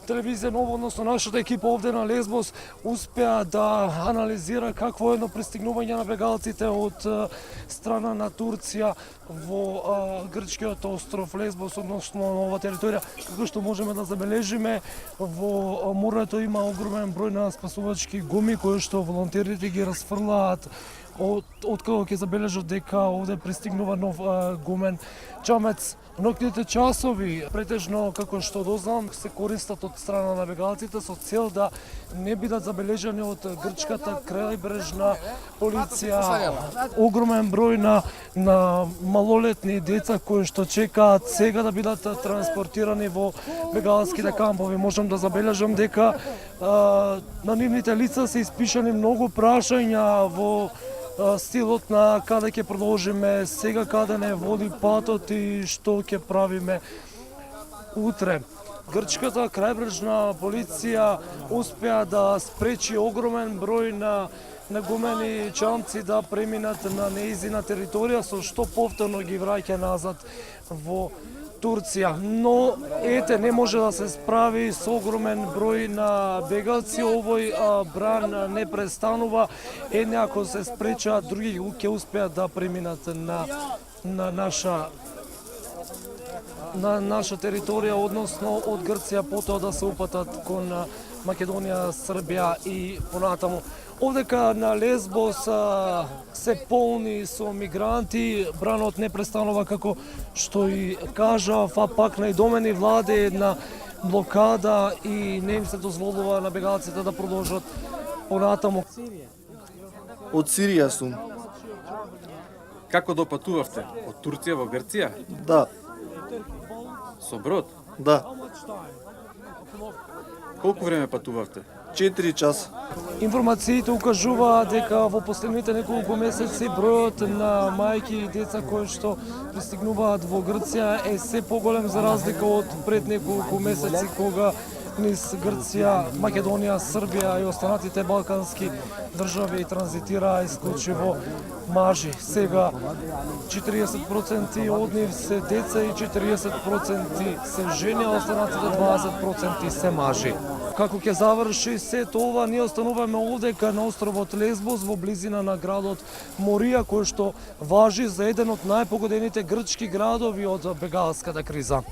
телевизија Нова, односно нашата екипа овде на Лесбос успеа да анализира какво е едно пристигнување на бегалците од страна на Турција во грчкиот остров Лесбос, односно на ова територија. Како што можеме да забележиме, во морето има огромен број на спасувачки гуми кои што волонтерите ги расфрлаат откако ќе забележат дека овде пристигнува нов гумен чамец. Ноќните часови, претежно како што дознам, се користат од страна на бегалците со цел да не бидат забележани од грчката крајбрежна полиција. Огромен број на малолетни деца кои што чекаат сега да бидат транспортирани во бегалските кампови. Можам да забележам дека на нивните лица се испишани многу прашања во стилот на каде ќе продолжиме сега, каде не води патот и што ќе правиме утре. Грчката крајбрежна полиција успеа да спречи огромен број на гумени чамци да преминат на неизина територија, со што повторно ги враќа назад во Турција, но ете не може да се справи со огромен број на бегалци. Овој бран не престанува. Едни ако се спречат, други ќе успеат да преминат на наша територија, односно од Грција, потоа да се упатат кон Македонија, Србија и понатаму. Овдека на Лесбос се полни со мигранти, бранот не престанува како што и кажав, а пак најдомени владе една блокада и не им се дозволува на бегалците да продолжат понатаму. Од Сирија сум. Како допатувавте? Од Турција во Грција? Да, Со брод? да. Колку време патувавте? 4 часа. Информациите укажуваат дека во последните неколку месеци бројот на мајки и деца кои што пристигнуваат во Грција е се поголем за разлика од пред неколку месеци кога низ Грција, Македонија, Србија и останатите балкански држави транзитираа исклучиво мажи. Сега 40% од нив се деца и 40% се жени, а останатите 20% се мажи. Како ќе заврши сето ова, ние остануваме овдека на островот Лесбос во близина на градот Морија, кој што важи за еден од најпогодените грчки градови од бегалската криза.